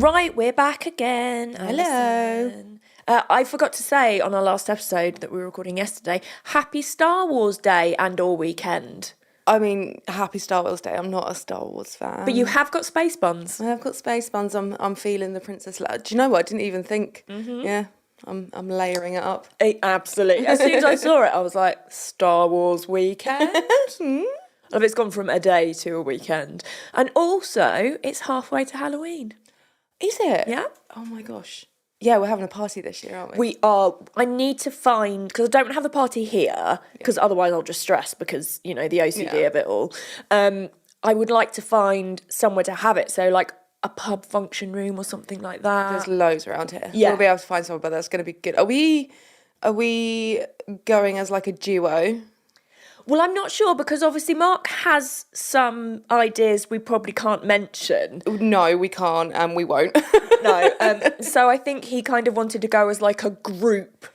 Right, we're back again. Hello. Alison. I forgot to say on our last episode that we were recording yesterday, happy Star Wars Day and all weekend. I mean, happy Star Wars Day. I'm not a Star Wars fan. But you have got space buns. I have got space buns. I'm feeling the Princess Leia. Do you know what? I didn't even think. Mm-hmm. Yeah, I'm layering it up. Absolutely. As soon as I saw it, I was like, Star Wars weekend? Love it's gone from a day to a weekend. And also, it's halfway to Halloween. Is it? Yeah. Oh my gosh. Yeah, we're having a party this year, aren't we? We are. I need to find, because I don't have a party here, because otherwise I'll just stress because, you know, the OCD of it all. I would like to find somewhere to have it. So like a pub function room or something like that. There's loads around here. Yeah. We'll be able to find somewhere, but that's going to be good. Are we going as like a duo? Well, I'm not sure because obviously Mark has some ideas we probably can't mention. No, we can't and we won't. No. So I think he kind of wanted to go as like a group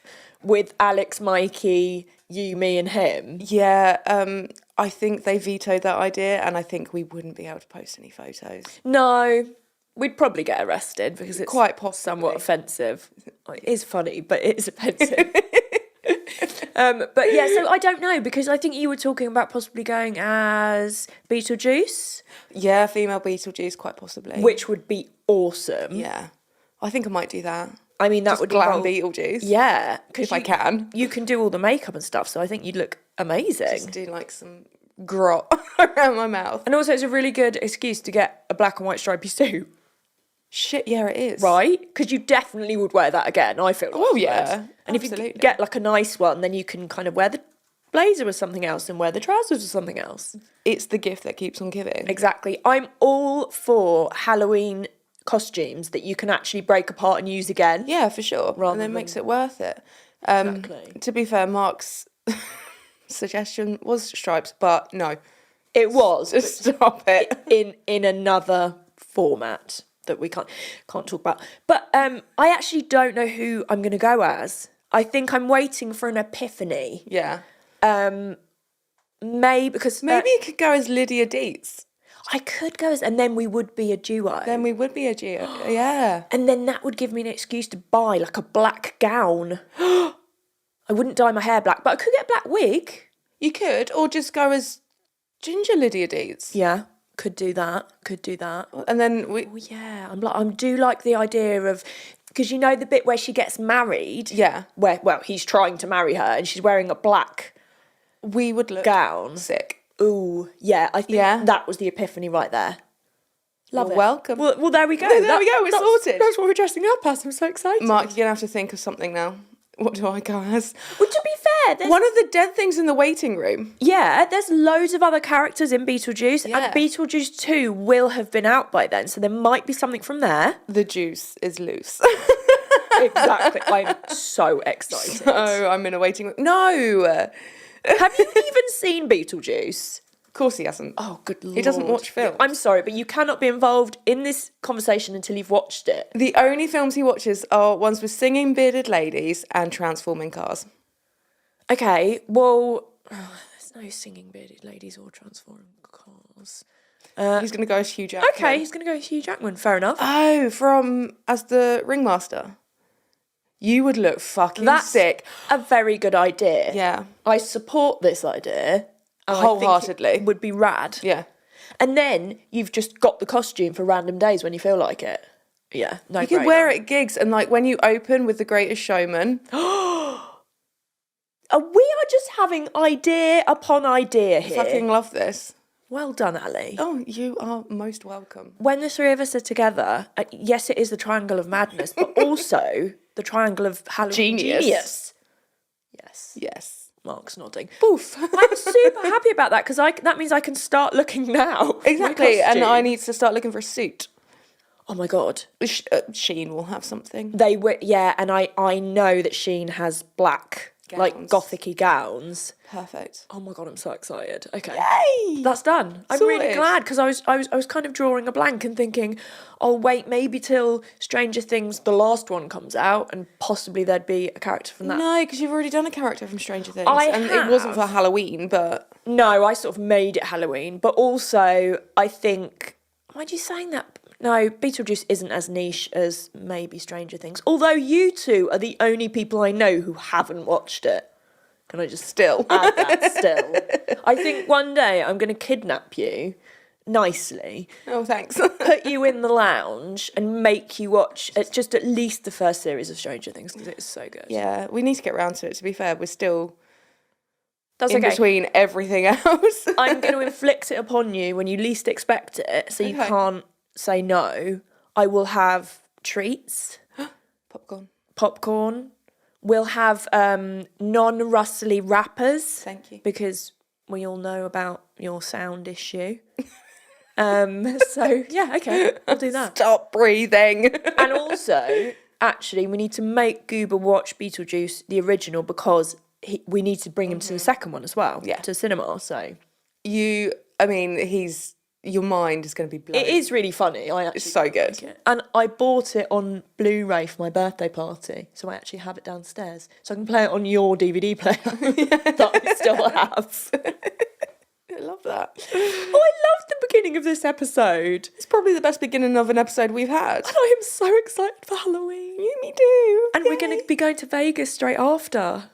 with Alex, Mikey, you, me and him. Yeah, I think they vetoed that idea and I think we wouldn't be able to post any photos. No, we'd probably get arrested because it's quite possibly somewhat offensive. It is funny, but it is offensive. But yeah, so I don't know because I think you were talking about possibly going as Beetlejuice. Yeah, female Beetlejuice, quite possibly. Which would be awesome. Yeah, I think I might do that. I mean, that just would glam Beetlejuice. Yeah, if I can. You can do all the makeup and stuff, so I think you'd look amazing. Just do like some grot around my mouth. And also, it's a really good excuse to get a black and white stripy suit. Shit, yeah, it is. Right? Because you definitely would wear that again, I feel like. Oh, yeah. And absolutely. if you get like a nice one, then you can kind of wear the blazer or something else and wear the trousers or something else. It's the gift that keeps on giving. Exactly. I'm all for Halloween costumes that you can actually break apart and use again. Yeah, for sure. And then makes it worth it. Exactly. To be fair, Mark's suggestion was stripes, but no. It was. Just stop it. In another format that we can't talk about. But I actually don't know who I'm going to go as. I think I'm waiting for an epiphany. Yeah. Maybe you could go as Lydia Dietz. I could go as, and then we would be a duo. Then we would be a duo, yeah. And then that would give me an excuse to buy like a black gown. I wouldn't dye my hair black, but I could get a black wig. You could, or just go as Ginger Lydia Dietz. Yeah. Could do that. And then Oh yeah, I do like the idea of, because you know the bit where she gets married. Yeah. Where he's trying to marry her and she's wearing a black. We would look gown. Sick. Ooh, yeah. I think that was the epiphany right there. Love it. Welcome. Well, there we go. There we go. We're sorted. That's what we're dressing up as. I'm so excited. Mark, you're gonna have to think of something now. What do I go as? Well, to be fair, one of the dead things in the waiting room. Yeah, there's loads of other characters in Beetlejuice, and Beetlejuice 2 will have been out by then, so there might be something from there. The juice is loose. Exactly. I'm so excited. So I'm in a waiting room. No! Have you even seen Beetlejuice? Of course he hasn't. Oh, good lord. He doesn't watch films. I'm sorry, but you cannot be involved in this conversation until you've watched it. The only films he watches are ones with singing bearded ladies and transforming cars. Okay, well, there's no singing bearded ladies or transforming cars. He's going to go as Hugh Jackman. Okay, he's going to go as Hugh Jackman, fair enough. Oh, as the ringmaster. You would look fucking sick. A very good idea. Yeah. I support this idea. Wholeheartedly. I think it would be rad. Yeah. And then you've just got the costume for random days when you feel like it. Yeah, no. You could wear it at gigs and like when you open with The Greatest Showman. We are just having idea upon idea here. I fucking love this. Well done, Ali. Oh, you are most welcome. When the three of us are together, yes, it is the triangle of madness, but also the triangle of Halloween genius. Yes. Yes. Mark's nodding. Boof. I'm super happy about that because that means I can start looking now. Exactly, and I need to start looking for a suit. Oh my god. Shein will have something. They were, yeah, and I know that Shein has black, gowns. like gothic-y gowns. Perfect. Oh my god, I'm so excited. Okay. Yay! That's done. I'm Sorted. really glad because I was kind of drawing a blank and thinking, I'll wait maybe till Stranger Things, the last one, comes out and possibly there'd be a character from that. No, because you've already done a character from Stranger Things. It wasn't for Halloween, but... No, I sort of made it Halloween. But also, I think... Why are you saying that? No, Beetlejuice isn't as niche as maybe Stranger Things. Although you two are the only people I know who haven't watched it. Can I just Still. add that still? I think one day I'm going to kidnap you nicely, Oh, thanks. put you in the lounge and make you watch just at least the first series of Stranger Things because it's so good. Yeah, we need to get around to it, to be fair. We're still That's in okay. between everything else. I'm going to inflict it upon you when you least expect it, so you can't say no. I will have treats. Popcorn. We'll have non-rustly wrappers. Thank you. Because we all know about your sound issue. So, yeah, okay, I'll do that. Stop breathing. And also, actually, we need to make Goober watch Beetlejuice, the original, because we need to bring him to the second one as well, to cinema, so. Your mind is going to be blown. It is really funny. It's so good. Like it. And I bought it on Blu-ray for my birthday party, so I actually have it downstairs. So I can play it on your DVD player that I still have. I love that. Oh, I love the beginning of this episode. It's probably the best beginning of an episode we've had. And I am so excited for Halloween. Yeah, me too. And we're going to be going to Vegas straight after.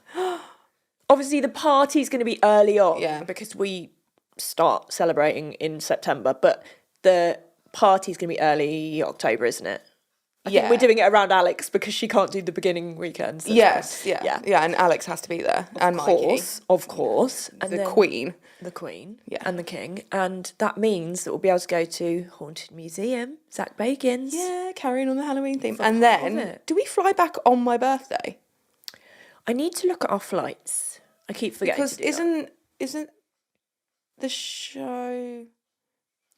Obviously, the party's going to be early on because we start celebrating in September, but the party's going to be early October, isn't it? I think we're doing it around Alex because she can't do the beginning weekends. Yes, and Alex has to be there. And Mikey. Of course. And the Queen. The Queen and the King. And that means that we'll be able to go to Haunted Museum, Zach Bacon's. Yeah, carrying on the Halloween theme. And then, do we fly back on my birthday? I need to look at our flights. I keep forgetting to do that. Isn't the show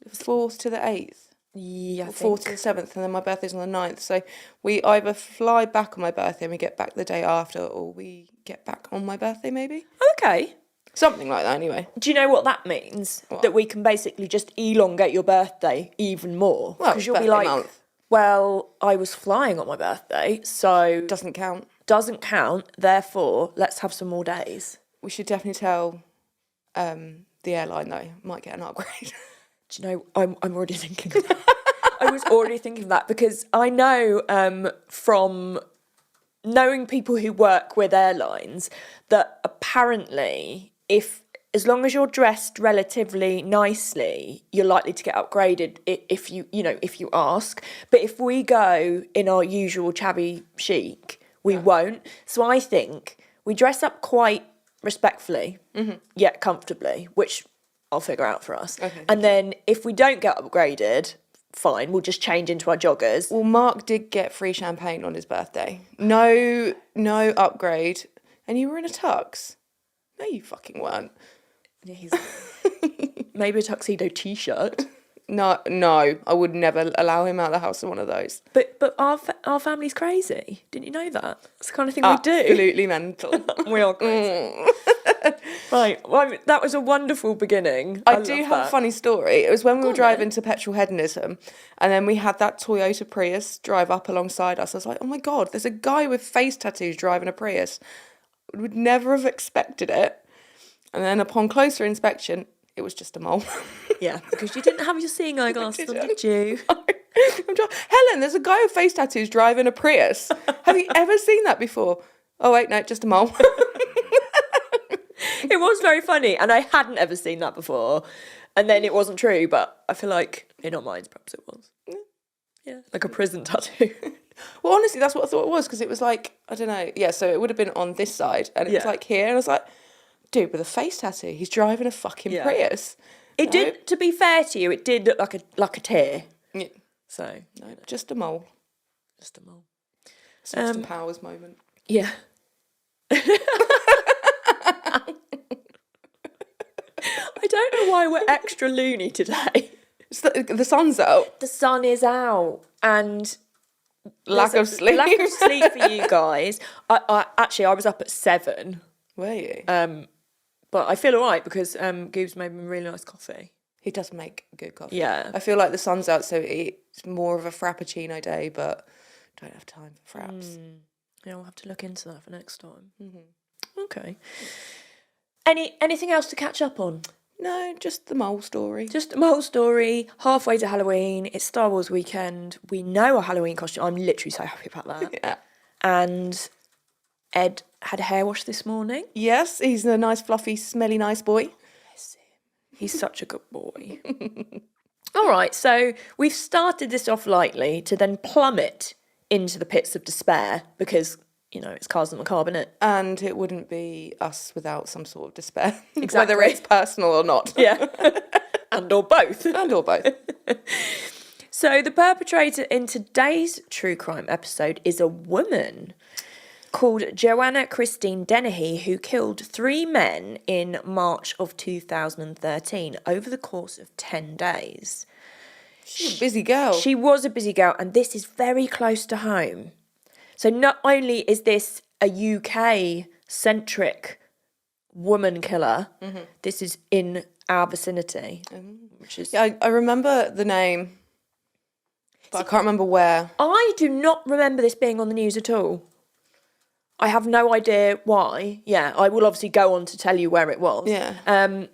the 4th to the 8th? Yeah, 4th to the 7th, and then my birthday's on the 9th. So we either fly back on my birthday and we get back the day after, or we get back on my birthday, maybe. Okay. Something like that, anyway. Do you know what that means? What? That we can basically just elongate your birthday even more. Well, because you'll be like, well, I was flying on my birthday, so... Doesn't count. Doesn't count, therefore, let's have some more days. We should definitely tell the airline, though. Might get an upgrade. Do you know, I'm already thinking of that. I was already thinking of that because I know from knowing people who work with airlines that apparently as long as you're dressed relatively nicely, you're likely to get upgraded if you ask. But if we go in our usual chabby chic, we won't. So I think we dress up quite respectfully, yet comfortably, which I'll figure out for us. Okay. And then if we don't get upgraded, fine, we'll just change into our joggers. Well, Mark did get free champagne on his birthday. No upgrade. And you were in a tux. No, you fucking weren't. Yeah, maybe a tuxedo t-shirt. No, I would never allow him out of the house in one of those. But our family's crazy. Didn't you know that? It's the kind of thing we do. Absolutely mental. We are crazy. Right, well, that was a wonderful beginning. I do have a funny story. It was when we were driving to Petrol Hedonism, and then we had that Toyota Prius drive up alongside us. I was like, oh my God, there's a guy with face tattoos driving a Prius. We would never have expected it. And then upon closer inspection, it was just a mole. Yeah, because you didn't have your seeing eye glasses on, did you? Helen, there's a guy with face tattoos driving a Prius. Have you ever seen that before? Oh, wait, no, just a mole. It was very funny, and I hadn't ever seen that before. And then it wasn't true, but I feel like in our minds, perhaps it was. Yeah, like a prison tattoo. Well, honestly, that's what I thought it was, because it was like, I don't know. Yeah, so it would have been on this side, and it was like here, and I was like, dude, with a face tattoo, he's driving a fucking Prius. It did, to be fair to you, it did look like a tear. Yeah. So, no, just a mole. Just a mole. It's Austin Powers moment. Yeah. I don't know why we're extra loony today. The sun's out. The sun is out, and lack of sleep. Lack of sleep for you guys. I was up at 7. Were you? But I feel all right because Goob's made me really nice coffee. He does make good coffee. Yeah. I feel like the sun's out, so it's more of a frappuccino day, but don't have time for fraps. Yeah, we'll have to look into that for next time. Mm-hmm. Okay. Anything else to catch up on? No, just the mole story. Just a whole story, halfway to Halloween. It's Star Wars weekend. We know a Halloween costume. I'm literally so happy about that. Yeah. And Ed had a hair wash this morning. Yes, he's a nice, fluffy, smelly, nice boy. He's such a good boy. All right, so we've started this off lightly to then plummet into the pits of despair because, you know, it's Cars and Macabre, isn't it? And it wouldn't be us without some sort of despair. Exactly. Whether it's personal or not. Yeah. And or both. And or both. So the perpetrator in today's true crime episode is a woman called Joanna Christine Dennehy, who killed 3 men in March of 2013 over the course of 10 days. She's a busy girl. She was a busy girl, and this is very close to home. So not only is this a UK-centric woman killer, this is in our vicinity, which is... Yeah, I remember the name, but I can't remember where. I do not remember this being on the news at all. I have no idea why. Yeah, I will obviously go on to tell you where it was. Yeah.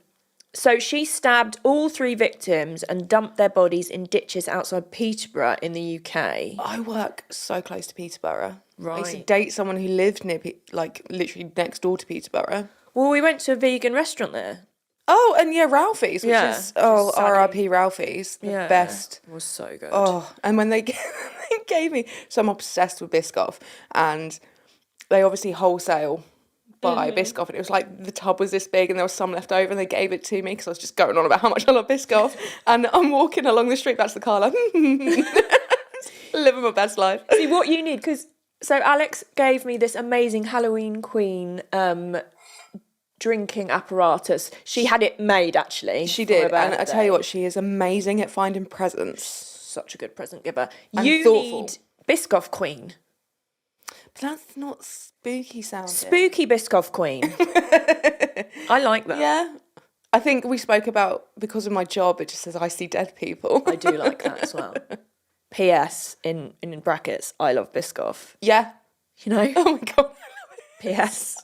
So she stabbed all 3 victims and dumped their bodies in ditches outside Peterborough in the UK. I work so close to Peterborough. Right. I used to date someone who lived near, literally next door to Peterborough. Well, we went to a vegan restaurant there. Oh, and yeah, Ralphie's, which Yeah, is, sadly. R.I.P. Ralphie's, the best. It was so good. Oh, and when they gave me, so I'm obsessed with Biscoff, and they obviously wholesale buy Biscoff, and it was like the tub was this big and there was some left over and they gave it to me because I was just going on about how much I love Biscoff, and I'm walking along the street, that's the car, like, living my best life. See, what you need, because, so Alex gave me this amazing Halloween Queen drinking apparatus. She had it made, actually. She for her did, and I birthday. tell you what, she is amazing at finding presents. Such a good present giver. And You thoughtful. need Biscoff Queen. But that's not spooky sounding. Spooky Biscoff Queen. I like that. Yeah. I think we spoke about, because of my job, it just says I see dead people. I do like that as well. P.S. in brackets, I love Biscoff. Yeah. You know? Oh my God. P.S.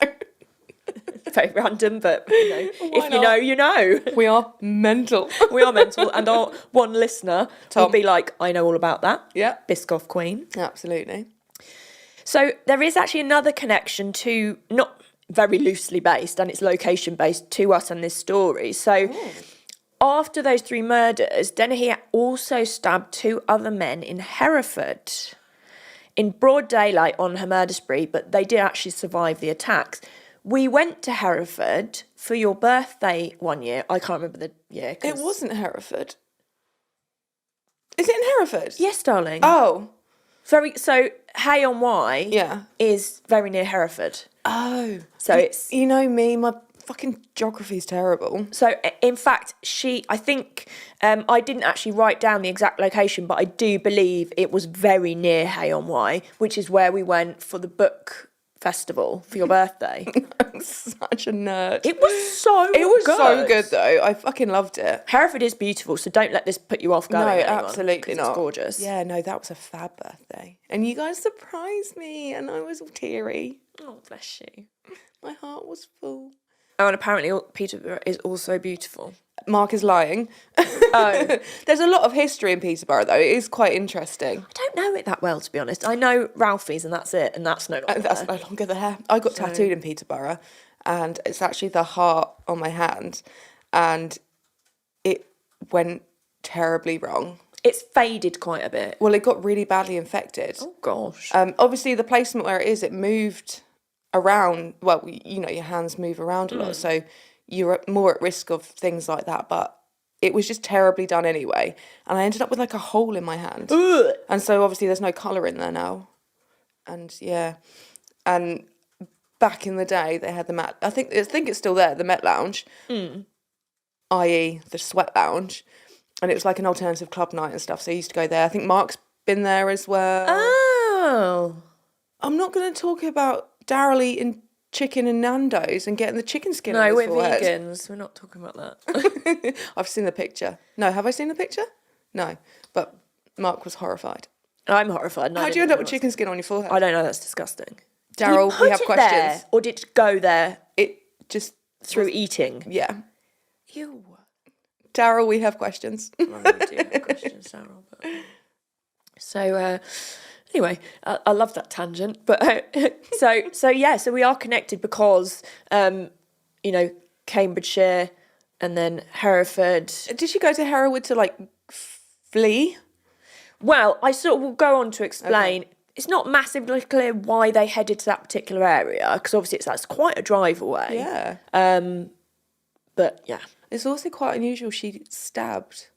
Very random, but, you know, if you not? know, you know. We are mental. We are mental, and our one listener will Tom. be like, I know all about that. Yeah. Biscoff Queen. Absolutely. So there is actually another connection to, not very loosely based, and it's location based to us and this story. So after those 3 murders, Dennehy also stabbed 2 other men in Hereford in broad daylight on her murder spree, but they did actually survive the attacks. We went to Hereford for your birthday one year. I can't remember the year. It wasn't Hereford. Is it in Hereford? Yes, darling. Oh. So Hay on Wye Yeah. is very near Hereford. Oh. So it's... You know me, my fucking geography's terrible. So, in fact, I think, I didn't actually write down the exact location, but I do believe it was very near Hay on Wye, which is where we went for the book festival for your birthday. I'm such a nerd. It was so good though. I fucking loved it. Hereford is beautiful, so don't let this put you off going. No, anyone, absolutely 'cause not. It's gorgeous. Yeah, no, that was a fab birthday. And you guys surprised me and I was all teary. Oh, bless you. My heart was full. Oh, and apparently Peterborough is also beautiful. Mark is lying. Oh. There's a lot of history in Peterborough though. It is quite interesting. I don't know it that well, to be honest. I know Ralphie's and that's it, and that's no longer That's there. no longer there. I got tattooed in Peterborough and it's actually the heart on my hand and it went terribly wrong. It's faded quite a bit. Well, it got really badly infected. Oh, gosh. Obviously, the placement where it is, it moved around. Well, you know, your hands move around a lot, so you're more at risk of things like that. But it was just terribly done anyway. And I ended up with like a hole in my hand. Ugh. And so obviously there's no colour in there now. And yeah. And back in the day, they had the Met. I think it's still there, the Met Lounge, i.e. the Sweat Lounge. And it was like an alternative club night and stuff. So I used to go there. I think Mark's been there as well. Oh. I'm not going to talk about Daryl eating chicken and Nando's and getting the chicken skin on No, his we're forehead. vegans. We're not talking about that. I've seen the picture. No, have I seen the picture? No. But Mark was horrified. I'm horrified. No, How'd you end up with chicken skin on your forehead? I don't know. That's disgusting. Daryl, we have questions. There, or did it go there It just through eating? Yeah. Ew. Daryl, we have questions. I really do have questions, Daryl. But... So, anyway, I love that tangent. But so we are connected because, Cambridgeshire and then Hereford. Did she go to Hereford to, like, flee? Well, I sort of will go on to explain. Okay. It's not massively clear why they headed to that particular area, because obviously that's quite a drive away. Yeah. But, yeah. It's also quite unusual she stabbed.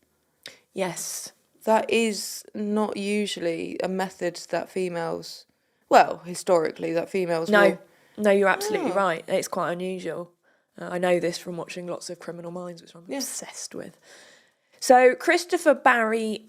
Yes. That is not usually a method that females... Well, historically, that females will... No, you're absolutely right. It's quite unusual. I know this from watching lots of Criminal Minds, which I'm obsessed with. So Christopher Berry-D,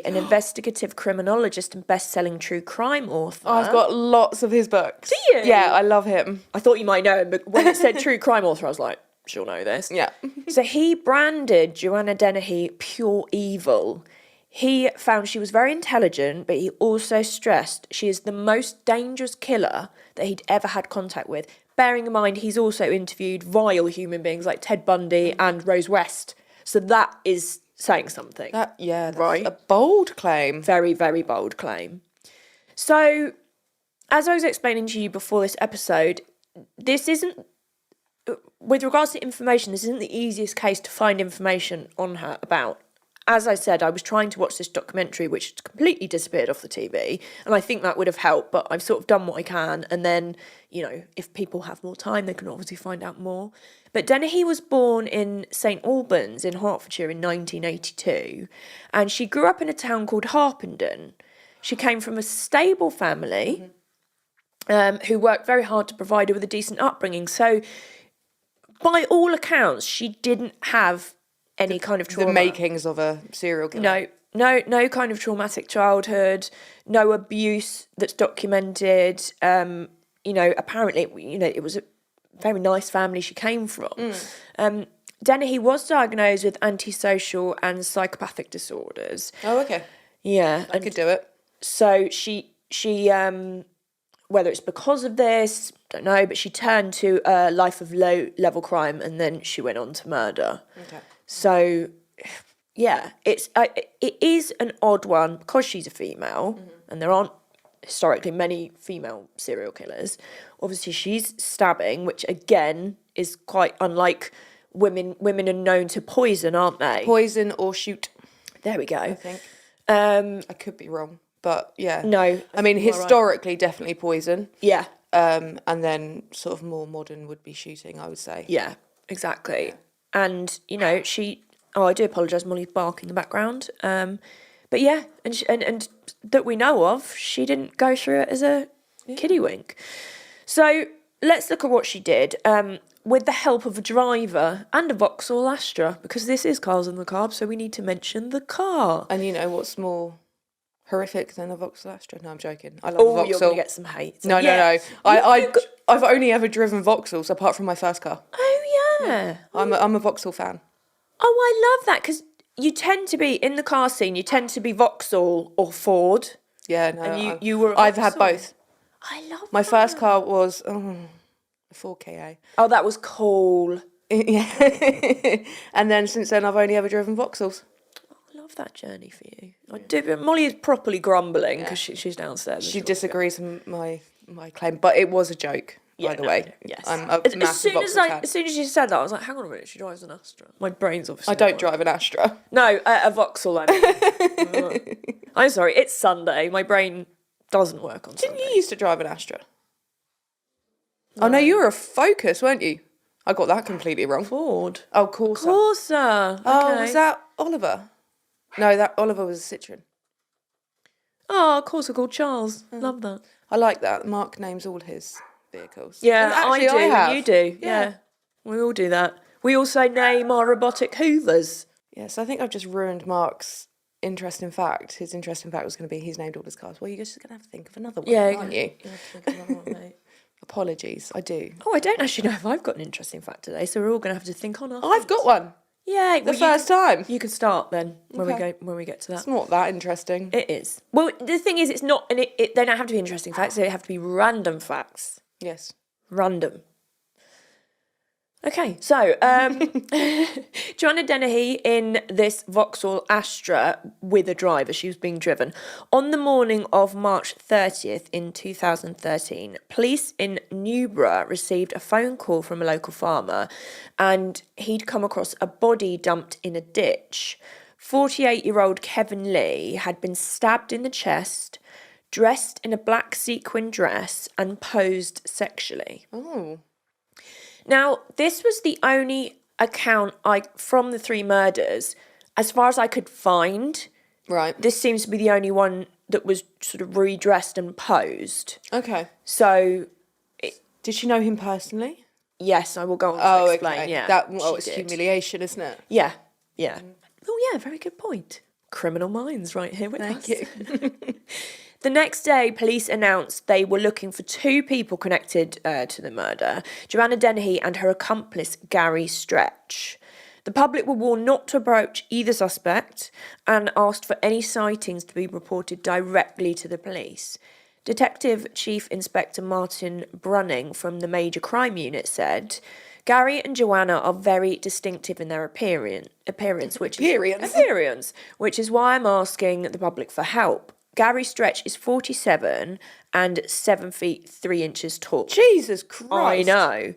an investigative criminologist and best-selling true crime author. Oh, I've got lots of his books. Do you? Yeah, I love him. I thought you might know him, but when it said true crime author, I was like, she'll know this. Yeah. So he branded Joanna Dennehy pure evil. He found she was very intelligent, but he also stressed she is the most dangerous killer that he'd ever had contact with. Bearing in mind, he's also interviewed vile human beings like Ted Bundy and Rose West. So that is saying something. That's right? A bold claim. Very, very bold claim. So, as I was explaining to you before this episode, this isn't, with regards to information, this isn't the easiest case to find information on her about. As I said, I was trying to watch this documentary, which completely disappeared off the TV, and I think that would have helped, but I've sort of done what I can, and then, if people have more time, they can obviously find out more. But Dennehy was born in St Albans in Hertfordshire in 1982, and she grew up in a town called Harpenden. She came from a stable family who worked very hard to provide her with a decent upbringing, so by all accounts, she didn't have any kind of trauma. The makings of a serial killer. No kind of traumatic childhood, no abuse that's documented. Apparently, it was a very nice family she came from. Dennehy was diagnosed with antisocial and psychopathic disorders. Oh, okay. Yeah. I could do it. So she whether it's because of this, don't know, but she turned to a life of low-level crime and then she went on to murder. Okay. So, yeah, it is an odd one because she's a female and there aren't historically many female serial killers. Obviously, she's stabbing, which again is quite unlike women. Women are known to poison, aren't they? Poison or shoot. There we go. I think. I could be wrong, but yeah. No. I mean, historically, definitely poison. Yeah. And then sort of more modern would be shooting, I would say. Yeah, exactly. Yeah. And, I do apologise, Molly's bark in the background. But yeah, and that we know of, she didn't go through it as a kiddie wink. So let's look at what she did. With the help of a driver and a Vauxhall Astra, because this is Cars and the Carbs, so we need to mention the car. And what's more horrific than a Vauxhall Astra? No, I'm joking. I love a Vauxhall. You're going to get some hate. No. I've only ever driven Vauxhalls apart from my first car. Oh, yeah. I'm a Vauxhall fan. Oh, I love that, because you tend to be, in the car scene, you tend to be Vauxhall or Ford. Yeah, no. And you were I've had both. I love my that. first car was a 4KA. Oh, that was cool. Yeah. And then since then, I've only ever driven Vauxhalls. I love that journey for you. I do, but Molly is properly grumbling because she's downstairs. She disagrees with my claim, but it was a joke. By the way, yes. I'm a massive Vauxhall fan. As soon as you said that, I was like, hang on a minute, she drives an Astra. My brain's obviously... I don't drive an Astra. No, a Vauxhall, I mean. I'm sorry, it's Sunday. My brain doesn't work on Sunday. Didn't you used to drive an Astra? No. Oh, no, you were a Focus, weren't you? I got that completely wrong. Ford. Oh, Corsa. Corsa. Okay. Oh, was that Oliver? No, that Oliver was a Citroen. Oh, Corsa called Charles. Love that. I like that. Mark names all his vehicles. Yeah, actually, I do. You do. Yeah. We all do that. We also name our robotic hoovers. Yes, I think I've just ruined Mark's interesting fact. His interesting fact was going to be he's named all his cars. Well, you're just going to have to think of another one, aren't you? You have to think of another one, mate. Apologies, I do. Oh, I don't actually know if I've got an interesting fact today, so we're all going to have to think on our I've got one. Yeah, the first time. You can start then when we get to that. It's not that interesting. It is. Well, the thing is, it's not, and they don't have to be interesting facts. They have to be random facts. Yes. Random. Okay. Okay, so Joanna Dennehy in this Vauxhall Astra with a driver, she was being driven. On the morning of March 30th in 2013, police in Newborough received a phone call from a local farmer and he'd come across a body dumped in a ditch. 48-year-old Kevin Lee had been stabbed in the chest, dressed in a black sequin dress and posed sexually. Oh. Now, this was the only account from the 3 murders, as far as I could find. Right. This seems to be the only one that was sort of redressed and posed. Okay. So, Did she know him personally? yes, I will go on to explain. Okay. Yeah, It's humiliation, isn't it? Yeah, yeah. Oh, yeah, very good point. Criminal minds right here with us. Thank you. The next day, police announced they were looking for 2 people connected to the murder, Joanna Dennehy and her accomplice, Gary Stretch. The public were warned not to approach either suspect and asked for any sightings to be reported directly to the police. Detective Chief Inspector Martin Brunning from the Major Crime Unit said, Gary and Joanna are very distinctive in their appearance, which is why I'm asking the public for help. Gary Stretch is 47 and 7 feet 3 inches tall. Jesus Christ. I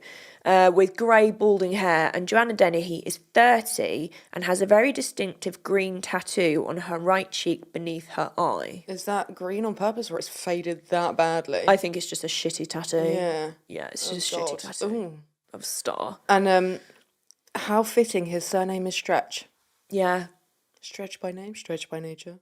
know. With grey balding hair, and Joanna Dennehy is 30 and has a very distinctive green tattoo on her right cheek beneath her eye. Is that green on purpose or it's faded that badly? I think it's just a shitty tattoo. Yeah. Yeah, it's just a shitty tattoo Ooh. of a star. And how fitting his surname is Stretch. Yeah. Stretch by name, stretch by nature.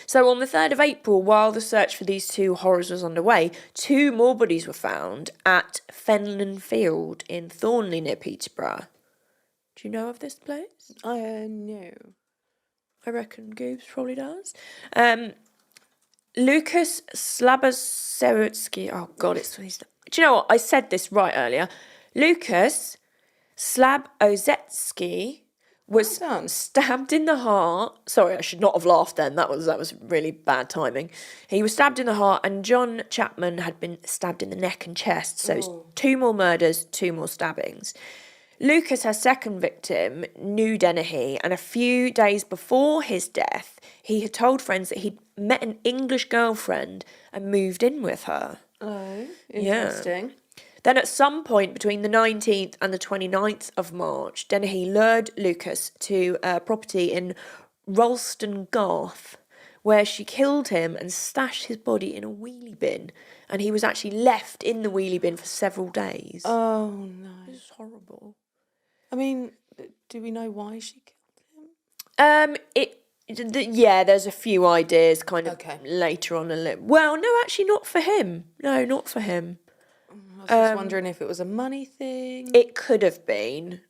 So on the 3rd of April, while the search for these 2 horrors was underway, 2 more bodies were found at Fenland Field in Thornley near Peterborough. Do you know of this place? No. I reckon Goobs probably does. Lucas Slabozewski. Oh God, do you know what? I said this right earlier. Lucas Slabozewski was stabbed in the heart. Sorry, I should not have laughed then. That was really bad timing. He was stabbed in the heart, and John Chapman had been stabbed in the neck and chest. So it's 2 more murders, 2 more stabbings. Lucas, her second victim, knew Dennehy, and a few days before his death, he had told friends that he'd met an English girlfriend and moved in with her. Oh, interesting. Yeah. Then at some point between the 19th and the 29th of March, Dennehy lured Lucas to a property in Ralston Garth, where she killed him and stashed his body in a wheelie bin. And he was actually left in the wheelie bin for several days. Oh, no. This is horrible. I mean, do we know why she killed him? Yeah, there's a few ideas kind of Okay. later on. Well, no, actually not for him. No, not for him. I was just wondering if it was a money thing. It could have been.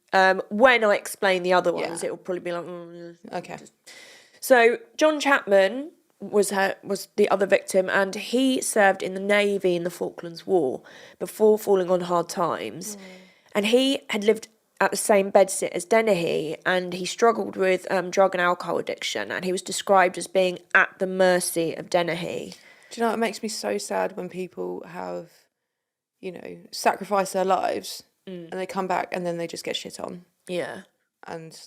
When I explain the other ones, it will probably be like... Okay. So John Chapman was the other victim, and he served in the Navy in the Falklands War before falling on hard times. And he had lived at the same bedsit as Dennehy, and he struggled with drug and alcohol addiction, and he was described as being at the mercy of Dennehy. Do you know, it makes me so sad when people have, sacrificed their lives and they come back and then they just get shit on. Yeah. And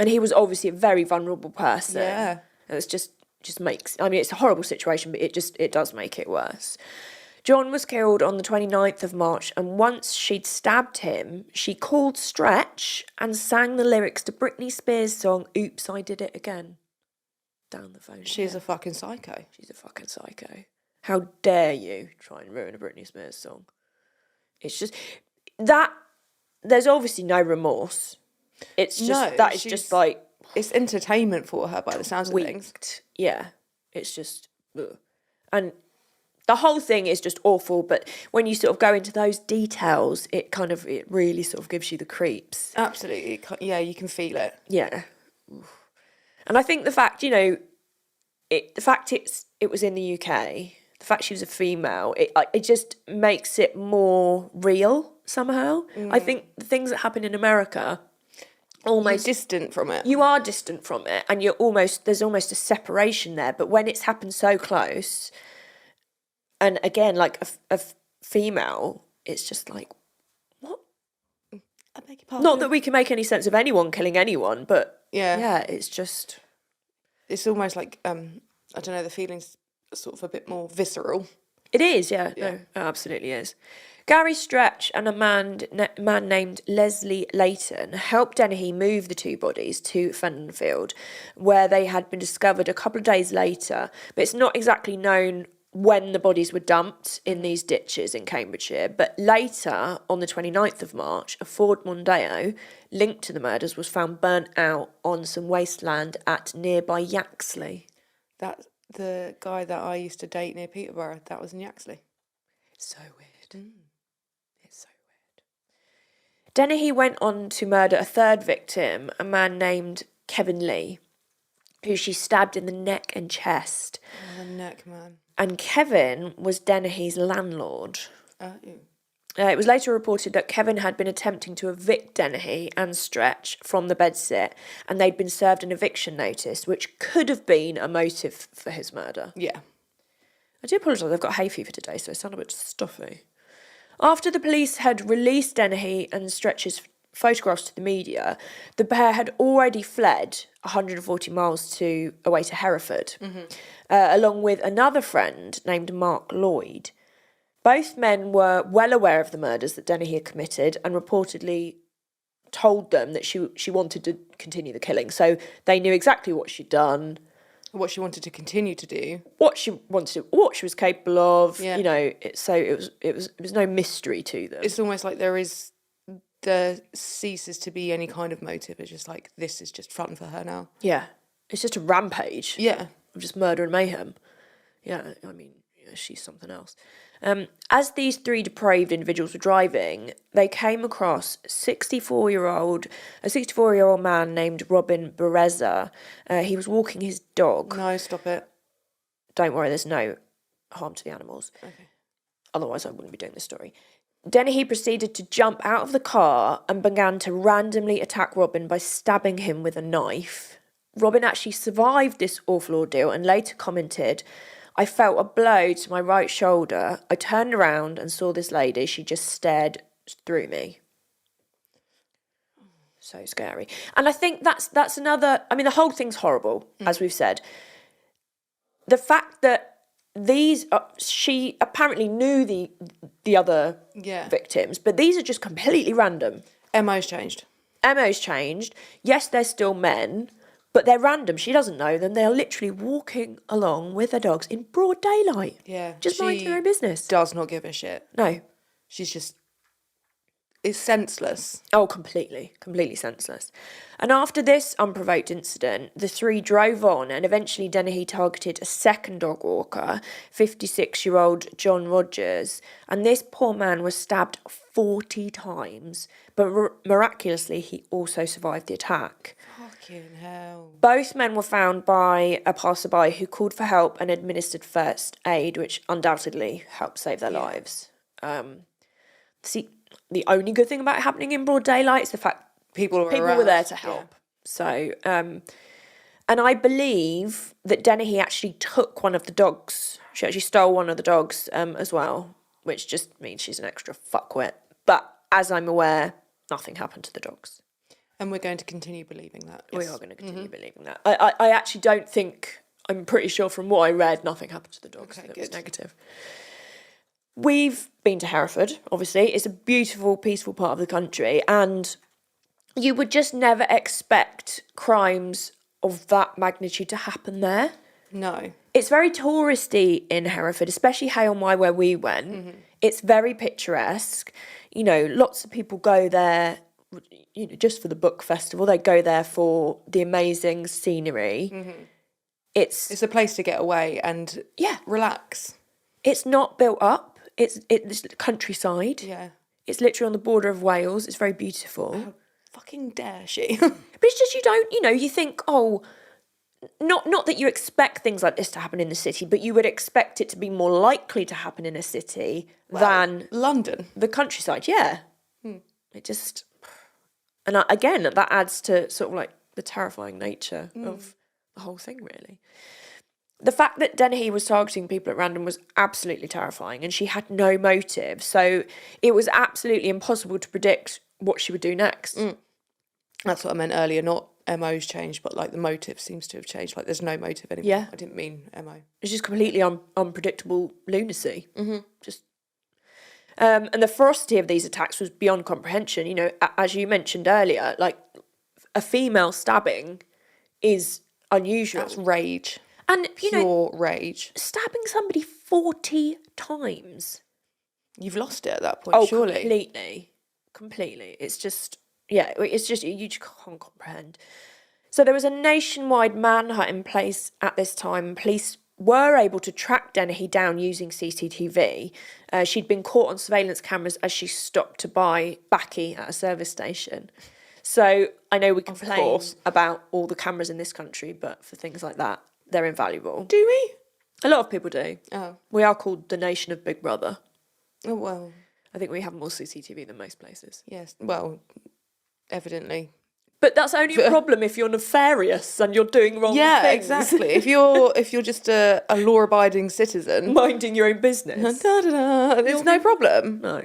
he was obviously a very vulnerable person. Yeah. And it's just makes... I mean, it's a horrible situation, but it does make it worse. John was killed on the 29th of March, and once she'd stabbed him, she called Stretch and sang the lyrics to Britney Spears' song, Oops, I Did It Again, down the phone. She's a fucking psycho. She's a fucking psycho. How dare you try and ruin a Britney Spears song? It's just... that... There's obviously no remorse. It's just... that is just like... It's entertainment for her by the sounds of things. Yeah. It's just... ugh. And... the whole thing is just awful, but when you sort of go into those details, it really sort of gives you the creeps. Absolutely. Yeah, you can feel it. Yeah. And I think the fact, it was in the UK, the fact she was a female, it just makes it more real somehow. I think the things that happen in America, almost... You're distant from it. You are distant from it, and there's almost a separation there, but when it's happened so close... And again, like a female, it's just like, what? Not that we can make any sense of anyone killing anyone, but yeah, it's just... It's almost like, I don't know, the feeling's sort of a bit more visceral. It is, yeah. No, it absolutely is. Gary Stretch and a man named Leslie Layton helped Dennehy move the two bodies to Fentonfield, where they had been discovered a couple of days later. But it's not exactly known when the bodies were dumped in these ditches in Cambridgeshire. But later, on the 29th of March, a Ford Mondeo linked to the murders was found burnt out on some wasteland at nearby Yaxley. That the guy that I used to date near Peterborough, that was in Yaxley. So weird. It's so weird. Dennehy went on to murder a third victim, a man named Kevin Lee, who she stabbed in the neck and chest. Oh, the neck, man. And Kevin was Dennehy's landlord. It was later reported that Kevin had been attempting to evict Dennehy and Stretch from the bedsit, and they'd been served an eviction notice, which could have been a motive for his murder. Yeah. I do apologise, I've got hay fever today, so I sound a bit stuffy. After the police had released Dennehy and Stretch's photographs to the media, the pair had already fled 140 miles away to Hereford, along with another friend named Mark Lloyd. Both men were well aware of the murders that Dennehy had committed and reportedly told them that she wanted to continue the killing. So they knew exactly what she'd done. What she wanted to continue to do. What she wanted, what she was capable of. Yeah. You know, it was no mystery to them. It's almost like there ceases to be any kind of motive. It's just like, this is just fun for her now. Yeah. It's just a rampage. Yeah. Of just murder and mayhem. Yeah, I mean, she's something else. As these three depraved individuals were driving, they came across a 64-year-old man named Robin Bereza. He was walking his dog. No, stop it. Don't worry, there's no harm to the animals. Okay. Otherwise, I wouldn't be doing this story. Dennehy proceeded to jump out of the car and began to randomly attack Robin by stabbing him with a knife. Robin actually survived this awful ordeal and later commented, "I felt a blow to my right shoulder. I turned around and saw this lady. She just stared through me." So scary. And I think that's another... I mean, the whole thing's horrible, as we've said. The fact that she apparently knew the other victims, but these are just completely random. MO's changed. Yes, they're still men, but they're random. She doesn't know them. They are literally walking along with their dogs in broad daylight. Yeah. Just minding their own business. Does not give a shit. No. She's just... It's senseless. Oh, completely senseless. And after this unprovoked incident, the three drove on and eventually Dennehy targeted a second dog walker, 56-year-old John Rogers. And this poor man was stabbed 40 times, but miraculously he also survived the attack. Fucking hell. Both men were found by a passerby who called for help and administered first aid, which undoubtedly helped save their lives. The only good thing about it happening in broad daylight is the fact people were there to help. Yeah. So, and I believe that Dennehy actually took one of the dogs. She actually stole one of the dogs as well, which just means she's an extra fuckwit. But as I'm aware, nothing happened to the dogs. And we're going to continue believing that. Yes. We are going to continue believing that. I actually don't think, I'm pretty sure from what I read, nothing happened to the dogs. Okay, it was negative. We've been to Hereford, obviously. It's a beautiful, peaceful part of the country, and you would just never expect crimes of that magnitude to happen there. No. It's very touristy in Hereford, especially Hay on Wye where we went. Mm-hmm. It's very picturesque. You know, lots of people go there, you know, just for the book festival. They go there for the amazing scenery. Mm-hmm. It's a place to get away and relax. It's not built up. It's countryside. Yeah. It's literally on the border of Wales. It's very beautiful. How fucking dare she? But it's just, you think, oh, not that you expect things like this to happen in the city, but you would expect it to be more likely to happen in a city than London. The countryside, yeah. It just... And again, that adds to sort of like the terrifying nature of the whole thing, really. The fact that Dennehy was targeting people at random was absolutely terrifying, and she had no motive. So it was absolutely impossible to predict what she would do next. That's what I meant earlier, not MO's changed, but like the motive seems to have changed. Like there's no motive anymore. Yeah. I didn't mean MO. It's just completely unpredictable lunacy. Just. And the ferocity of these attacks was beyond comprehension. You know, as you mentioned earlier, like a female stabbing is unusual. That's rage. And, you know, Pure rage. stabbing somebody 40 times. You've lost it at that point, surely. Completely. It's just, yeah, it's just, you just can't comprehend. So there was a nationwide manhunt in place at this time. Police were able to track Dennehy down using CCTV. She'd been caught on surveillance cameras as she stopped to buy baccy at a service station. So I know we complain about all the cameras in this country, but for things like that, they're invaluable. Do we? A lot of people do. Oh. We are called the nation of Big Brother. Oh, well. I think we have more CCTV than most places. Yes. Well, evidently. But that's only a problem if you're nefarious and you're doing wrong things. Yeah, exactly. If you're just a law-abiding citizen, minding your own business, there's no problem. No,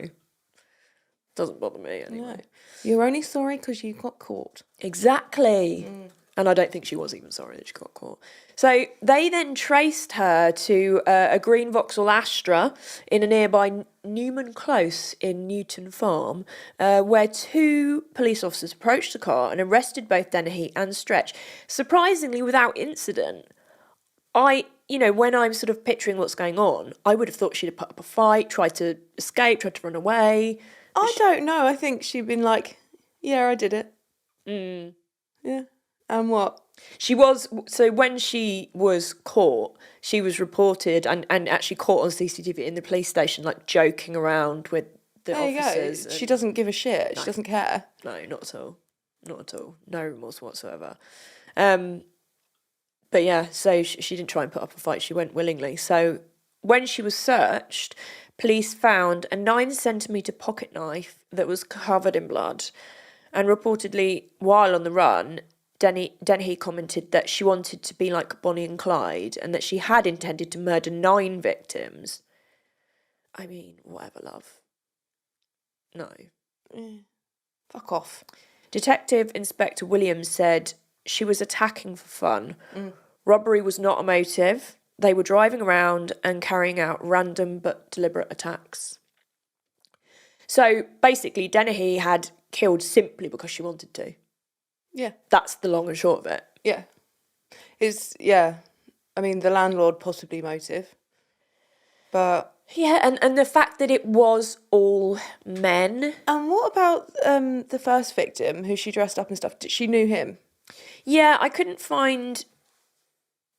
doesn't bother me anyway. No. You're only sorry because you got caught. Exactly. And I don't think she was even sorry that she got caught. So they then traced her to a green Vauxhall Astra in a nearby Newman Close in Newton Farm, where two police officers approached the car and arrested both Dennehy and Stretch, surprisingly without incident. When I'm sort of picturing what's going on, I would have thought she'd have put up a fight, tried to escape, tried to run away. I don't know. I think she'd been like, yeah, I did it. Yeah. And what? So when she was caught, she was reported and actually caught on CCTV in the police station, like joking around with the officers. She doesn't give a shit. No. She doesn't care. No, not at all. Not at all. No remorse whatsoever. But yeah, so she didn't try and put up a fight. She went willingly. So when she was searched, police found a 9-centimetre pocket knife that was covered in blood. And reportedly, while on the run, Dennehy commented that she wanted to be like Bonnie and Clyde and that she had intended to murder 9 victims. I mean, whatever, love. No. Fuck off. Detective Inspector Williams said she was attacking for fun. Robbery was not a motive. They were driving around and carrying out random but deliberate attacks. So basically, Dennehy had killed simply because she wanted to. Yeah. That's the long and short of it. Yeah. I mean, the landlord possibly motive. But... yeah, and the fact that it was all men. And what about the first victim, who she dressed up and stuff? She knew him? Yeah, I couldn't find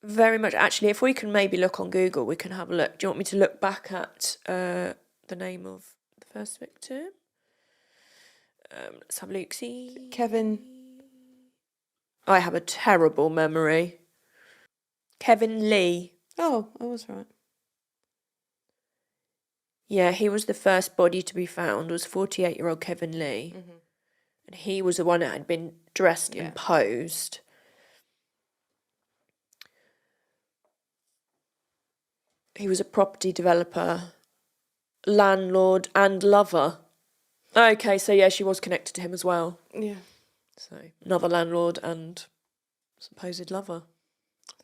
very much. Actually, if we can maybe look on Google, we can have a look. Do you want me to look back at the name of the first victim? Let's have a look. See. Kevin... I have a terrible memory. Kevin Lee. Oh, I was right. Yeah, he was the first body to be found, was 48-year-old Kevin Lee. And he was the one that had been dressed and posed. He was a property developer, landlord and lover. Okay, so yeah, she was connected to him as well. Yeah. So another landlord and supposed lover.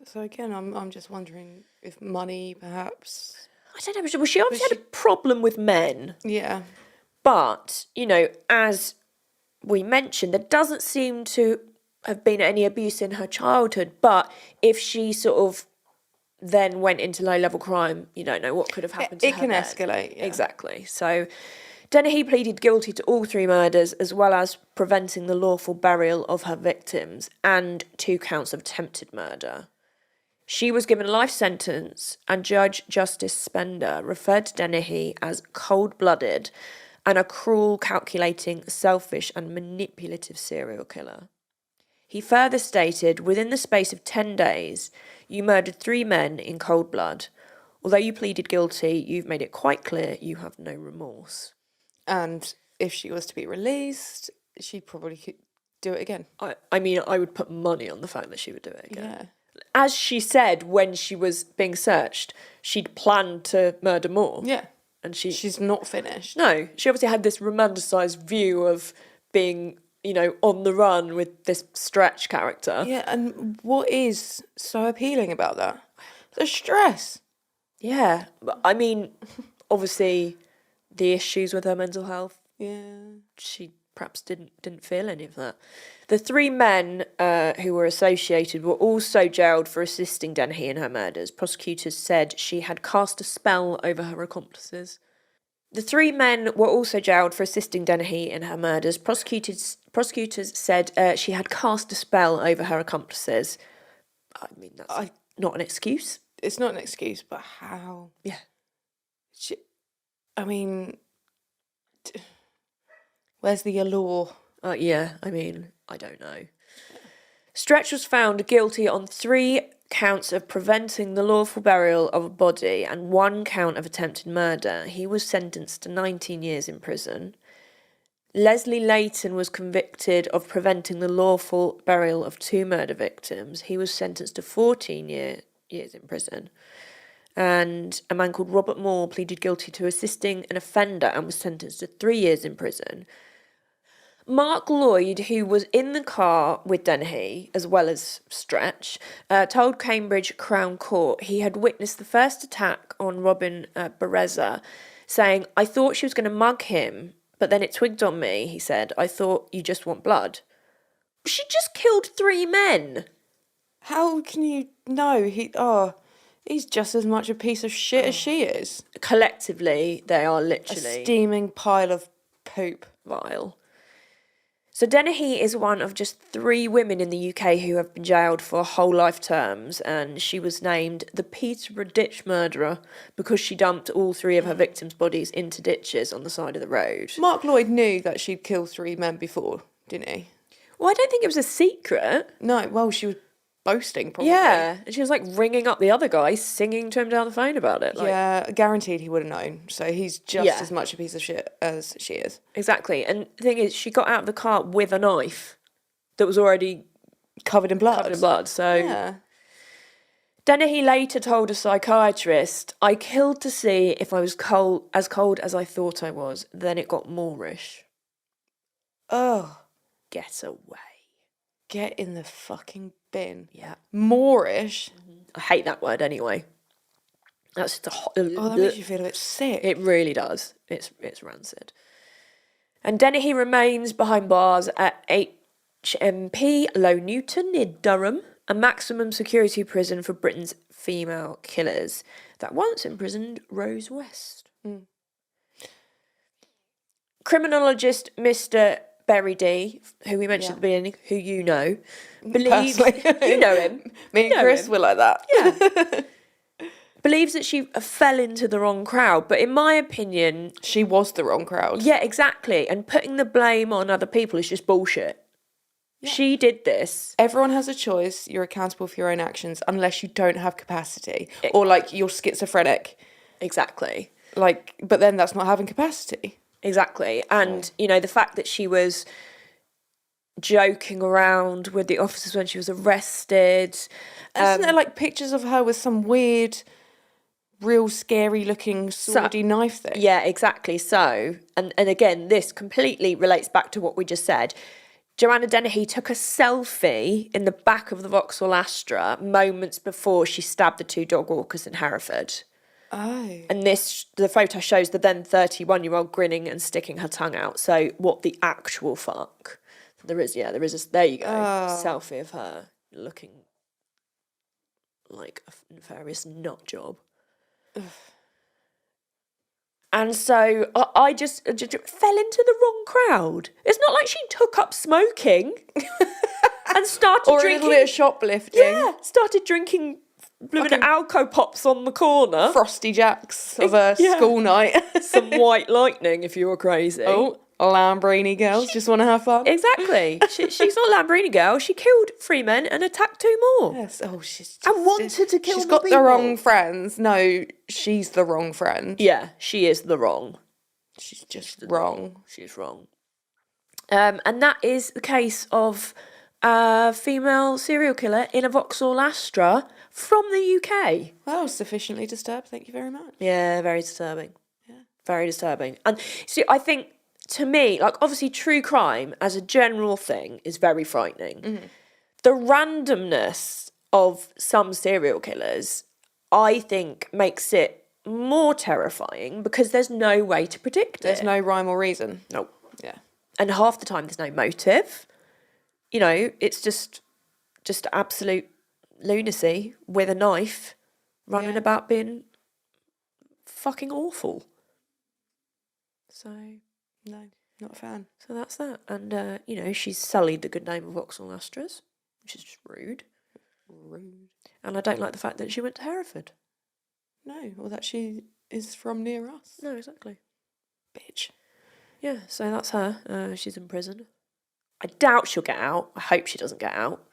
So again, I'm just wondering if money, perhaps. I don't know. Well, she obviously had a problem with men. Yeah. But, as we mentioned, there doesn't seem to have been any abuse in her childhood. But if she sort of then went into low-level crime, you don't know what could have happened to her. It can then. escalate. Yeah. Exactly. So Dennehy pleaded guilty to all 3 murders, as well as preventing the lawful burial of her victims and 2 counts of attempted murder. She was given a life sentence, and Judge Justice Spender referred to Dennehy as cold-blooded and a cruel, calculating, selfish and manipulative serial killer. He further stated, within the space of 10 days, you murdered 3 men in cold blood. Although you pleaded guilty, you've made it quite clear you have no remorse. And if she was to be released, she probably could do it again. I mean, I would put money on the fact that she would do it again. Yeah. As she said when she was being searched, she'd planned to murder more. Yeah. And she's not finished. No, she obviously had this romanticised view of being, on the run with this Stretch character. Yeah, and what is so appealing about that? The stress. Yeah, but I mean, obviously, the issues with her mental health. Yeah. She perhaps didn't feel any of that. The 3 men who were associated were also jailed for assisting Dennehy in her murders. Prosecutors said she had cast a spell over her accomplices. The 3 men were also jailed for assisting Dennehy in her murders. Prosecutors said she had cast a spell over her accomplices. I mean, that's not an excuse. It's not an excuse, but how? Yeah. I mean, where's the allure? Yeah, I mean, I don't know. Stretch was found guilty on 3 counts of preventing the lawful burial of a body and 1 count of attempted murder. He was sentenced to 19 years in prison. Leslie Layton was convicted of preventing the lawful burial of 2 murder victims. He was sentenced to 14 years in prison. And a man called Robert Moore pleaded guilty to assisting an offender and was sentenced to 3 years in prison. Mark Lloyd, who was in the car with Dennehy, as well as Stretch, told Cambridge Crown Court he had witnessed the first attack on Robin Bereza, saying, "I thought she was going to mug him, but then it twigged on me," he said. "I thought you just want blood." She just killed 3 men. How can you know? He's just as much a piece of shit as she is. Collectively, they are literally a steaming pile of poop. Vile. So Dennehy is one of just 3 women in the UK who have been jailed for whole life terms, and she was named the Peterborough Ditch Murderer because she dumped all 3 of her victims' bodies into ditches on the side of the road. Mark Lloyd knew that she'd killed 3 men before, didn't he? Well, I don't think it was a secret. No, well, she was boasting, probably. Yeah, and she was like ringing up the other guy, singing to him down the phone about it. Yeah, guaranteed he would have known. So he's just as much a piece of shit as she is. Exactly. And the thing is, she got out of the car with a knife that was already covered in blood. So yeah. Dennehy later told a psychiatrist, "I killed to see if I was cold as I thought I was. Then it got Moorish." Oh. Get away. Get in the fucking bin. Yeah. Moorish. I hate that word anyway. That's just that makes you feel a bit sick. It really does. It's rancid. And Dennehy remains behind bars at HMP Low Newton near Durham, a maximum security prison for Britain's female killers that once imprisoned Rose West. Criminologist Mr. Berry D, who we mentioned at the beginning, who you know, believes you know him. Me and Chris were like that. Yeah. Believes that she fell into the wrong crowd, but in my opinion, she was the wrong crowd. Yeah, exactly. And putting the blame on other people is just bullshit. Yeah. She did this. Everyone has a choice. You're accountable for your own actions unless you don't have capacity or like you're schizophrenic. Exactly. But then that's not having capacity. Exactly. And, the fact that she was joking around with the officers when she was arrested. Isn't there pictures of her with some weird, real scary looking swordy knife thing? Yeah, exactly. So, and again, this completely relates back to what we just said. Joanna Dennehy took a selfie in the back of the Vauxhall Astra moments before she stabbed the 2 dog walkers in Hereford. Oh. And the photo shows the then 31-year-old grinning and sticking her tongue out. So what the actual fuck? There is there you go. Selfie of her looking like a nefarious nut job. And so I just fell into the wrong crowd. It's not like she took up smoking and started or drinking. A little bit of shoplifting. Yeah, started drinking blooming Alco Pops on the corner. Frosty Jacks of a school night. Some White Lightning if you were crazy. Oh, Lamborghini girls just want to have fun. Exactly. She's not a Lamborghini girl. She killed 3 men and attacked 2 more. Yes. Oh, she's just, and wanted to kill She's more got people. the wrong friends. No, she's the wrong friend. Yeah, she is the wrong. She's just wrong. She's wrong. And that is the case of a female serial killer in a Vauxhall Astra from the UK. Well, sufficiently disturbed. Thank you very much. Yeah, very disturbing. Yeah, very disturbing. And see, I think to me, like, obviously true crime as a general thing is very frightening. The randomness of some serial killers, I think, makes it more terrifying because there's no way to predict it. There's no rhyme or reason. No. Yeah. And half the time there's no motive. You know, it's just absolute lunacy with a knife running about being fucking awful. So, no, not a fan. So that's that. And, you know, she's sullied the good name of Vauxhall Astras, which is just rude. Rude. And I don't like the fact that she went to Hereford. No, or that she is from near us. No, exactly. Bitch. Yeah, so that's her. She's in prison. I doubt she'll get out. I hope she doesn't get out.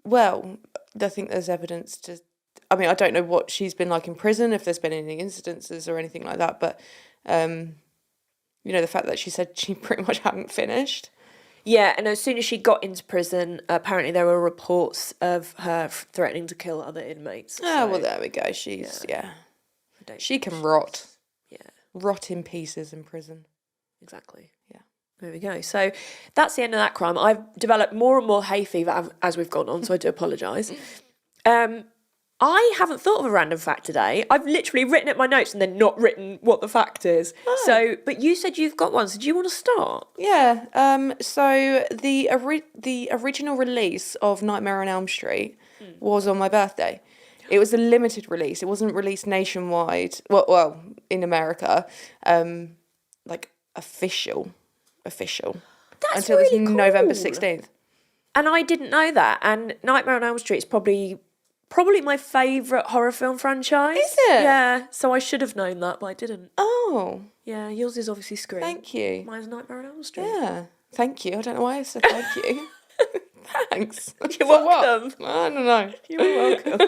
Well, I think there's evidence to... I mean, I don't know what she's been like in prison, if there's been any incidences or anything like that, but, you know, the fact that she said she pretty much hadn't finished. Yeah, and as soon as she got into prison, apparently there were reports of her threatening to kill other inmates. Oh, well, there we go. She's, She can rot. Yeah. Rot in pieces in prison. Exactly. Yeah. There we go. So that's the end of that crime. I've developed more and more hay fever as we've gone on, so I do apologise. I haven't thought of a random fact today. I've literally written it in my notes and then not written what the fact is. Oh. So, but you said you've got one, so do you want to start? Yeah. So the original release of Nightmare on Elm Street was on my birthday. It was a limited release. It wasn't released nationwide. Well, in America, like official. That's until really cool. November 16th. And I didn't know that. And Nightmare on Elm Street is probably my favourite horror film franchise. Is it? Yeah. So I should have known that, but I didn't. Oh. Yeah, yours is obviously Scream. Thank you. Mine's Nightmare on Elm Street. Yeah. Thank you. I don't know why I said thank you. Thanks. You're welcome. I don't know. You're welcome.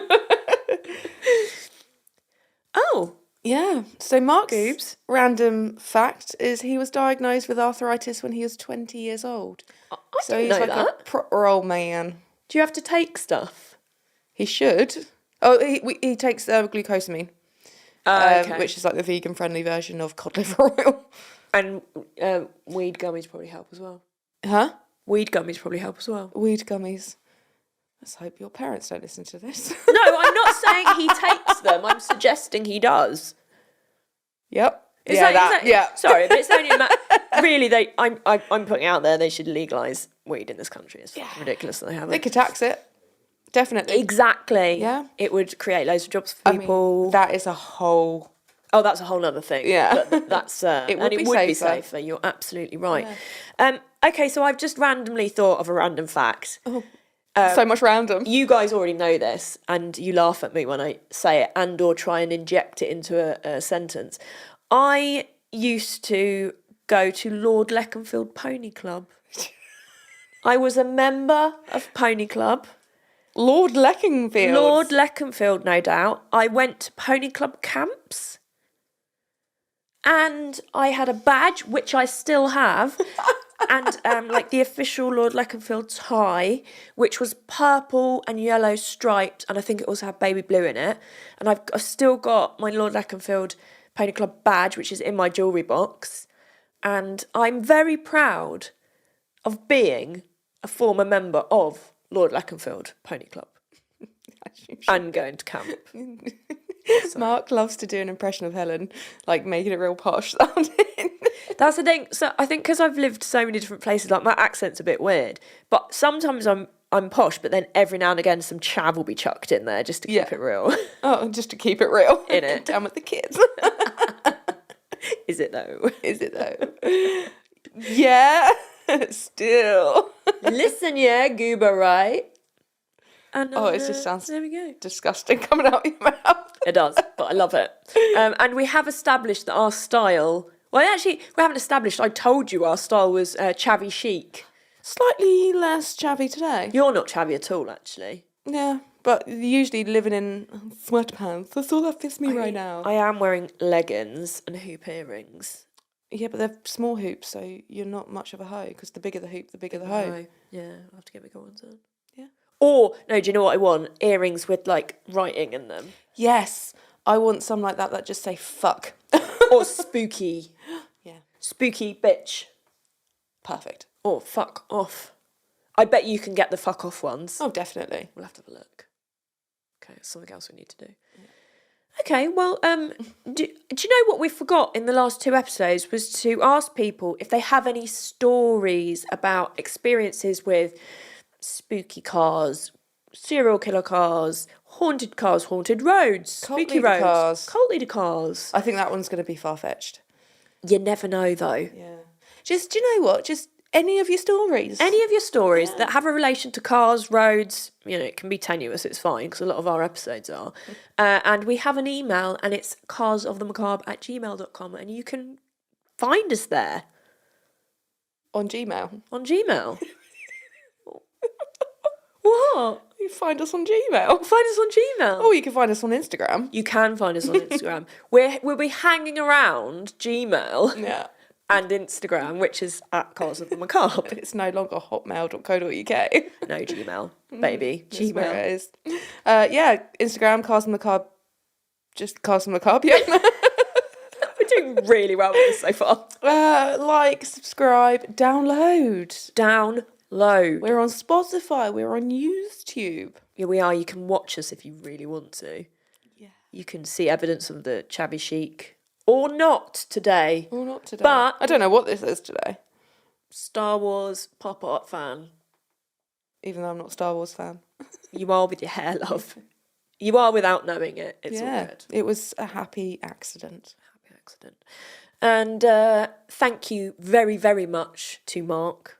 Oh. Yeah. So Mark's Goobs. random fact is he was diagnosed with arthritis when he was 20 years old. I So didn't he's know like that. a proper old man. Do you have to take stuff? He should. Oh, he takes glucosamine, Okay. which is like the vegan-friendly version of cod liver oil. And weed gummies probably help as well. Huh? Weed gummies probably help as well. Weed gummies. Let's hope your parents don't listen to this. No, I'm not saying he takes them. I'm suggesting he does. Yep. Yeah. Sorry, but it's only really I'm putting it out there they should legalise weed in this country. It's ridiculous that they haven't. They could tax it. Definitely. Exactly. Yeah. It would create loads of jobs for people. I mean, that is a whole... Oh, that's a whole other thing. Yeah. But that's it would be safer. You're absolutely right. Yeah. Okay, so I've just randomly thought of a random fact. Oh. So much random. You guys already know this, and you laugh at me when I say it and or try and inject it into a sentence. I used to go to Lord Leconfield Pony Club. I was a member of Pony Club. Lord Leconfield. Lord Leconfield, no doubt. I went to Pony Club camps. And I had a badge, which I still have, and like the official Lord Leconfield tie, which was purple and yellow striped, and I think it also had baby blue in it. And I've still got my Lord Leconfield Pony Club badge, which is in my jewellery box. And I'm very proud of being a former member of Lord Leconfield Pony Club and going to camp. Mark loves to do an impression of Helen, like making it real posh sounding. That's the thing. So I think because I've lived so many different places, like my accent's a bit weird. But sometimes I'm posh, but then every now and again some chav will be chucked in there just to keep it real. Oh, just to keep it real. In it. Down with the kids. Is it though? Is it though? Yeah. Still. Listen, yeah, goober, right? And, it just sounds there we go. disgusting coming out of your mouth. It does, but I love it. And we have established that our style... Well, actually, we haven't established. I told you our style was chavvy chic. Slightly less chavvy today. You're not chavvy at all, actually. Yeah, but usually living in sweatpants. That's all that fits me right now. I am wearing leggings and hoop earrings. Yeah, but they're small hoops, so you're not much of a hoe, because the bigger the hoop, the bigger the hoe. Yeah, I'll have to get bigger ones on. Yeah. Or, no, do you know what I want? Earrings with, like, writing in them. Yes, I want some like that just say fuck. Or spooky. Yeah. spooky bitch. Perfect. Or fuck off. I bet you can get the fuck off ones. Oh, definitely. We'll have to have a look. Okay, something else we need to do. Yeah. Okay, well, do you know what we forgot in the last 2 episodes was to ask people if they have any stories about experiences with spooky cars, serial killer cars, haunted roads, Cult spooky leader roads, cars. cult leader cars. I think that one's going to be far-fetched. You never know, though. Yeah. Just, do you know what? Just any of your stories. Any of your stories that have a relation to cars, roads, it can be tenuous, it's fine, because a lot of our episodes are. And we have an email, and it's carsofthemacabre@gmail.com, and you can find us there. On Gmail. On Gmail. What? You find us on Gmail. Find us on Gmail. Or you can find us on Instagram. You can find us on Instagram. We'll be hanging around Gmail Yeah. and Instagram, which is at Cars of the Macabre. It's no longer hotmail.co.uk. No, Gmail, baby. That's where Gmail. it is. Yeah, Instagram, Cars of the Macabre. Just Cars of the Macabre, yeah. We're doing really well with this so far. Like, subscribe, download. Download. We're on Spotify. We're on YouTube. Yeah, we are. You can watch us if you really want to. Yeah. You can see evidence of the chabby chic. Or not today. Or not today. But I don't know what this is today. Star Wars pop art fan. Even though I'm not a Star Wars fan. You are with your hair, love. You are without knowing it. It's all good. It was a happy accident. Happy accident. And thank you very, very much to Mark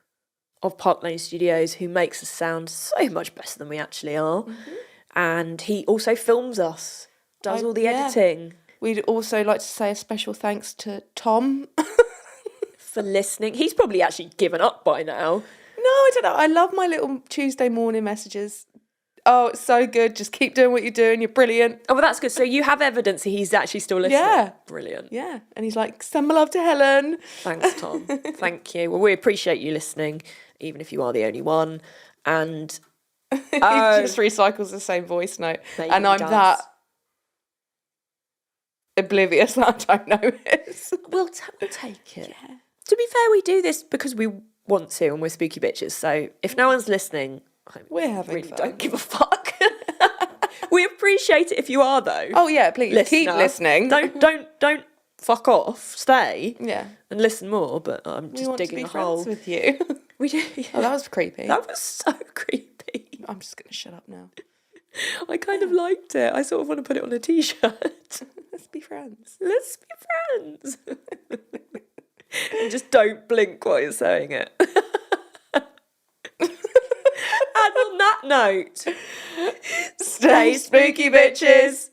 of Park Lane Studios, who makes us sound so much better than we actually are. Mm-hmm. And he also films us, does all the editing. We'd also like to say a special thanks to Tom. For listening. He's probably actually given up by now. No, I don't know. I love my little Tuesday morning messages. Oh, it's so good. Just keep doing what you're doing. You're brilliant. Oh, well, that's good. So you have evidence that he's actually still listening? Yeah. Brilliant. Yeah. And he's like, send my love to Helen. Thanks, Tom. Thank you. Well, we appreciate you listening, even if you are the only one. And he just recycles the same voice note. And I'm that oblivious that I don't notice. We'll take it. Yeah. To be fair, we do this because we want to, and we're spooky bitches. So if no one's listening, we're having really fun. Don't give a fuck. We appreciate it if you are, though. Oh yeah, please keep listening. Don't fuck off. Stay. Yeah. And listen more. But I'm just digging a hole. We want to be friends with you. We do. Yeah. Oh, that was creepy. That was so creepy. I'm just gonna shut up now. I kind of liked it. I sort of want to put it on a t-shirt. Let's be friends. Let's be friends. And just don't blink while you're saying it. And on that note, stay spooky, bitches.